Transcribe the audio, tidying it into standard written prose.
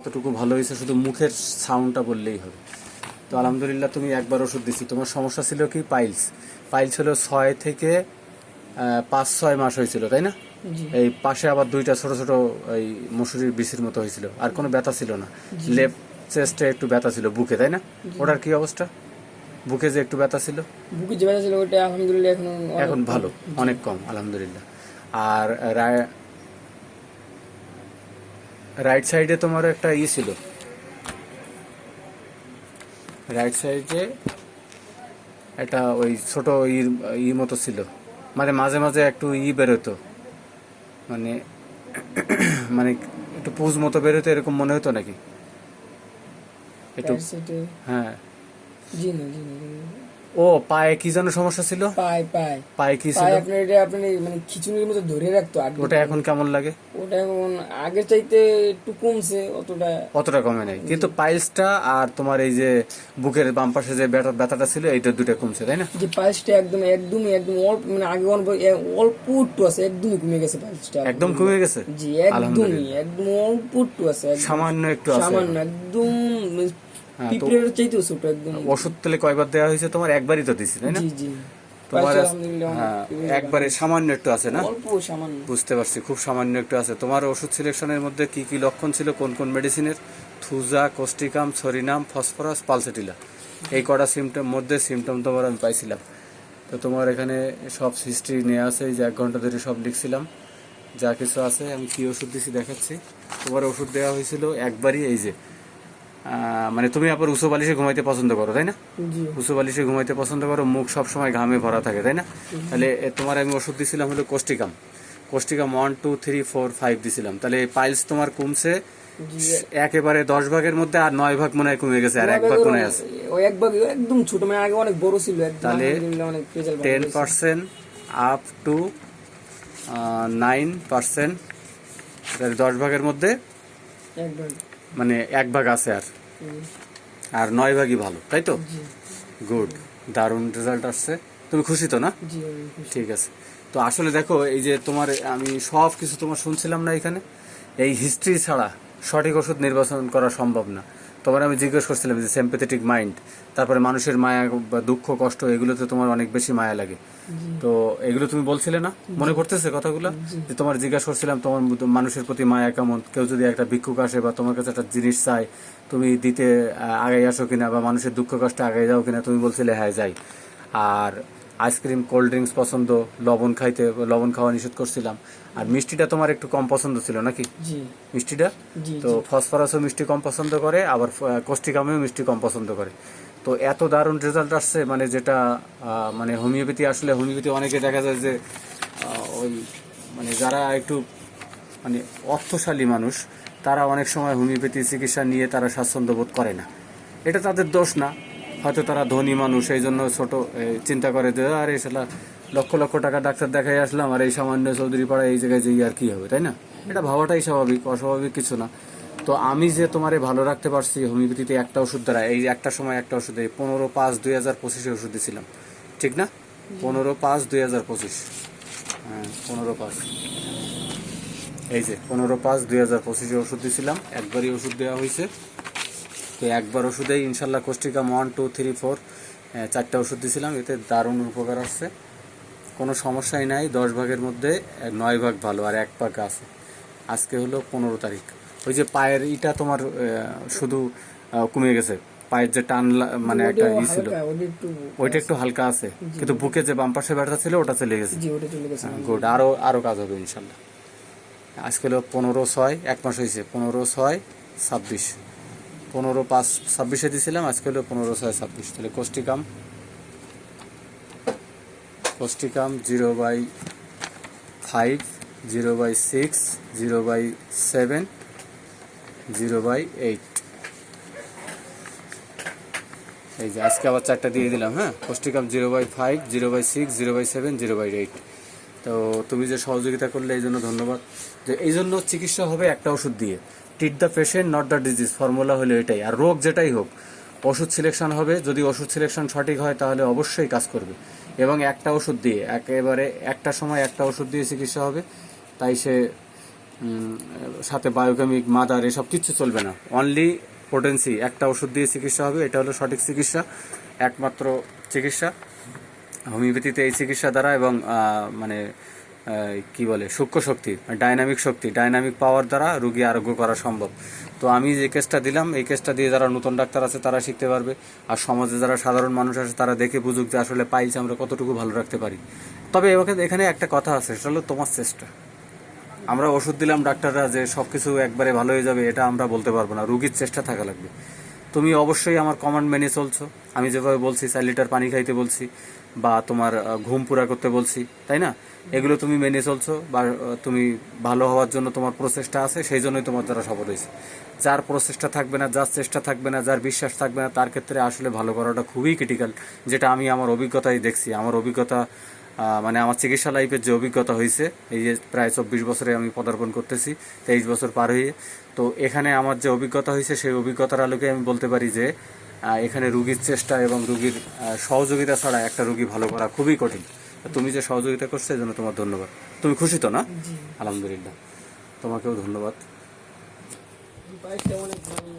এতটুকু ভালো হয়েছে, শুধু মুখের সাউন্ডটা বললেই হবে। তো আলহামদুলিল্লাহ, তুমি একবার ওষুধ দিচ্ছি। তোমার সমস্যা ছিল কি? পাইলস। পাইলস হলো 6 থেকে 5-6 মাস হয়েছিল, তাই না? জি এই পাশে আবার দুইটা ছোট ছোট এই মসুরির বিচির মতো হয়েছিল, আর কোনো ব্যথা ছিল না। লেফট চেস্টে একটু ব্যথা ছিল, বুকে, তাই না? ওটার কি অবস্থা? বুকে যে একটু ব্যথা ছিল, বুকে যে ব্যথা ছিল ওটা আলহামদুলিল্লাহ এখন ভালো, অনেক কম আলহামদুলিল্লাহ। আর রাইট সাইডে তোমার একটা ছিল, রাইট সাইডে একটা ওই ছোট মতো ছিল, মানে মাঝে মাঝে একটু বেরোতো, মানে মানে একটু পুজ মতো বেরোতো, এরকম মনে হতো নাকি একটু? হ্যাঁ। জি না জি না ও পায়ে কি যেন সমস্যা ছিল? পায় পায় পায়ে কি ছিল? পায় আপনার এটা আপনি মানে খিচুনির মতো ধরে রাখতো আগে। ওটা এখন কেমন লাগে? ওটা এখন আগের চাইতে একটু কমছে, অতটা কমে নাই, কিন্তু পাইলসটা আর তোমার এই যে বুকের বাম পাশে যে ব্যথাটা ছিল, এইটা দুটো কমছে, তাই না? যে পাইলসটা একদম অল্প, মানে আগে অল্প একটু আছে, একদমই কমে গেছে পাইলসটা, একদম কমে গেছে। জি একদমই একদম অল্প একটু আছে, সামান্য একটু আছে, সামান্য একদম পিঁপড়ের চাইতেও ছোট একদম। ওষুধ তাহলে কয়বার দেওয়া হয়েছে তোমার? একবারই তো দিছি, তাই না? জি জি তোমার আলহামদুলিল্লাহ একবারে সামান্য একটু আছে না? অল্প সামান্য। বুঝতে পারছি, খুব সামান্য একটু আছে। তোমার ওষুধ সিলেকশনের মধ্যে কি কি লক্ষণ ছিল, কোন কোন মেডিসিনের? Thuja, Causticum, psorinum, phosphorus, pulsatilla, এই কটা সিমটম তোমার আমি পাইছিলাম। তো তোমার এখানে সব হিস্ট্রি নেওয়া আছে, এই যে 1 ঘন্টা ধরে সব লিখছিলাম, যা কিছু আছে। আমি কি ওষুধ দিছি দেখাচ্ছি। তোমার ওষুধ দেওয়া হয়েছিল একবারই, এই যে মানে তুমি আবার উঁচু বালিশে ঘুমাইতে পছন্দ করো, তাই না? উঁচু বালিশে ঘুমাইতে পছন্দ করো, মুখ সব সময় ঘামে ভরা থাকে, তাই না? তাহলে তোমার আমি ওষুধ দিছিলাম হলো কোস্টিকাম। 1, 2, 3, 4, 5 দিছিলাম। তাহলে পাইলস তোমার কমছে একেবারে 10 ভাগের মধ্যে, আর 9 ভাগ মনে হয় কমে গেছে, আর 1 ভাগ মনে আছে। ওই 1 ভাগ একদম ছোট, মানে আগে অনেক বড় ছিল একদম। তাহলে অনেক রেজাল্ট 10% আপ টু 9%, 10 ভাগের মধ্যে 1 ভাগ, মানে 1 ভাগ আছে, আর 9 ভাগই ভালো, তাই তো? গুড, দারুণ রেজাল্ট আসছে। তুমি খুশি তো না? জি ঠিক আছে। তো আসলে দেখো, এই যে তোমার আমি সব কিছু তোমার শুনছিলাম না এখানে, এই হিস্ট্রি ছাড়া সঠিক ওষুধ নির্বাচন করা সম্ভব না। তোমার আমি জিজ্ঞেস করছিলাম যে সিম্প্যাথেটিক মাইন্ড, তারপরে মানুষের মায়া বা দুঃখ কষ্ট, এগুলোতে তোমার অনেক বেশি মায়া লাগে। তো এগুলো তুমি বলছিলে না, মনে করতেছে কথাগুলো? যে তোমার জিজ্ঞাসা করছিলাম তোমার মানুষের প্রতি মায়া কেমন, কেউ যদি একটা ভিক্ষুক আসে বা তোমার কাছে একটা জিনিস চায়, তুমি দিতে আগে আসো কিনা, বা মানুষের দুঃখ কষ্টে আগে যাও কিনা, তুমি বলছিলে হ্যাঁ যাই। আর আইসক্রিম, কোল্ড ড্রিঙ্কস পছন্দ, লবণ খাওয়া নিষেধ করছিলাম। আর মিষ্টিটা তোমার একটু কম পছন্দ ছিল নাকি? মিষ্টিটা তো ফসফরাসও মিষ্টি কম পছন্দ করে, আবার কোস্টিকামেও মিষ্টি কম পছন্দ করে। তো এত দারুণ রেজাল্ট আসছে, মানে যেটা মানে হোমিওপ্যাথি, আসলে হোমিওপ্যাথি অনেকে দেখা যায় যে ওই মানে যারা একটু মানে অর্থশালী মানুষ, তারা অনেক সময় হোমিওপ্যাথি চিকিৎসা নিয়ে তারা স্বাচ্ছন্দ্য বোধ করে না। এটা তাদের দোষ না, হয়তো তারা ধনী মানুষ, এই জন্য ছোট চিন্তা করে যে আরে সেটা লক্ষ লক্ষ টাকা ডাক্তার দেখাই আসলাম, আর এই সামান্য চৌধুরী পাড়া এই জায়গায় যেই আর কি হবে, তাই না? এটা ভাবাটাই স্বাভাবিক, অস্বাভাবিক কিছু না। তো আমি যে তোমারে ভালো রাখতে পারছি হোমিওপ্যাথিতে একটা ওষুধ দ্বারা, এই একটা সময় একটা ওষুধ, এই 15/5/2025 ওষুধ দিছিলাম, ঠিক না? 15/5/2025, হ্যাঁ 15/5, এই যে 15/5/2025 ওষুধ দিছিলাম, একবারই ওষুধ দেওয়া হয়েছে। তো একবার ওষুধেই ইনশাল্লাহ কোস্টিকাম 1, 2, 3, 4 4টা ওষুধ দিছিলাম, এতে দারুণ উপকার আসছে, কোনো সমস্যাই নাই। 10 ভাগের মধ্যে 9 ভাগ ভালো, আর 1 ভাগ আছে। আজকে হলো 15 তারিখ। ওই যে পায়ের ইটা তোমার শুধু কমে গেছে, পায়ের যে টান মানে একটা ছিল, ওইটা একটু হালকা আছে, কিন্তু বুকে যে বাম পাশে ব্যথা ছিল ওটা চলে গেছে। গুড, আরো কাজ হবে ইনশাল্লাহ। আজকে হলো 15/6, 1 মাস হয়েছে। 15/6/26, 15/5/26 দিয়েছিলাম, আজকে হলো 15/6/26। তাহলে কোস্টিকাম 0/5, 0/6, 0/7, 0/8, এই যে আজকে আবার 4টা দিয়ে দিলাম। হ্যাঁ, কোস্টিকাম 0/5, 0/6, 0/7, 0/8। তো তুমি যে সহযোগিতা করলে এই জন্য ধন্যবাদ। যে এই জন্য চিকিৎসা হবে একটা ওষুধ দিয়ে, treat the patient not the disease, formula হলো এটাই। আর রোগ যেটাই হোক, ওষুধ সিলেকশন হবে, যদি ওষুধ সিলেকশন সঠিক হয় তাহলে অবশ্যই কাজ করবে। এবং একটা ওষুধ দিয়ে, একেবারে একটা সময় একটা ওষুধ দিয়ে চিকিৎসা হবে, তাই সে সাথে বায়োকেমিক মাদার এসব কিচ্ছু চলবে না। অনলি পোটেন্সি, একটা ওষুধ দিয়ে চিকিৎসা হবে। এটা হলো সঠিক চিকিৎসা, একমাত্র চিকিৎসা হোমিওপ্যাথিতে। এই চিকিৎসা দ্বারা এবং মানে কি বলে সূক্ষ্ম শক্তি, ডাইনামিক শক্তি, ডাইনামিক পাওয়ার দ্বারা রোগী আরোগ্য করা সম্ভব। তো আমি যে কেসটা দিলাম, এই কেসটা দিয়ে যারা নতুন ডাক্তার আছে তারা শিখতে পারবে, আর সমাজে যারা সাধারণ মানুষ আছে তারা দেখে বুঝুক যে আসলে পাইলস আমরা কতটুকু ভালো রাখতে পারি। তবে এখানে একটা কথা আছে, সেটা হলো তোমার চেষ্টা। আমরা ওষুধ দিলাম ডাক্তাররা যে সব কিছু একবারে ভালো হয়ে যাবে এটা আমরা বলতে পারবো না, রুগীর চেষ্টা থাকা লাগবে। তুমি অবশ্যই আমার কমান্ড মেনে চলছো, আমি যেভাবে বলছি 4 লিটার পানি খাইতে বলছি বা তোমার ঘুম পুরা করতে বলছি, তাই না? এগুলো তুমি মেনে চলছো বা তুমি ভালো হওয়ার জন্য তোমার প্রচেষ্টা আছে, সেই জন্যই তোমার দ্বারা সফল হয়েছে। যার প্রচেষ্টা থাকবে না, যার চেষ্টা থাকবে না, যার বিশ্বাস থাকবে না, তার ক্ষেত্রে আসলে ভালো করাটা খুবই ক্রিটিক্যাল। যেটা আমি আমার অভিজ্ঞতায় দেখছি, আমার অভিজ্ঞতা মানে আমার চিকিৎসা লাইফের যে অভিজ্ঞতা হয়েছে, এই যে প্রায় 24 বছরে আমি পদার্পণ করতেছি, 23 বছর পার হয়ে। তো এখানে আমার যে অভিজ্ঞতা হয়েছে সেই অভিজ্ঞতার আলোকে আমি বলতে পারি যে এখানে রুগীর চেষ্টা এবং রুগীর সহযোগিতা ছাড়া একটা রুগী ভালো করা খুবই কঠিন। তুমি যে সহযোগিতা করছো এই জন্য তোমার ধন্যবাদ। তুমি খুশি তো না? আলহামদুলিল্লাহ, তোমাকেও ধন্যবাদ। পাইলসটা অনেক ভালো।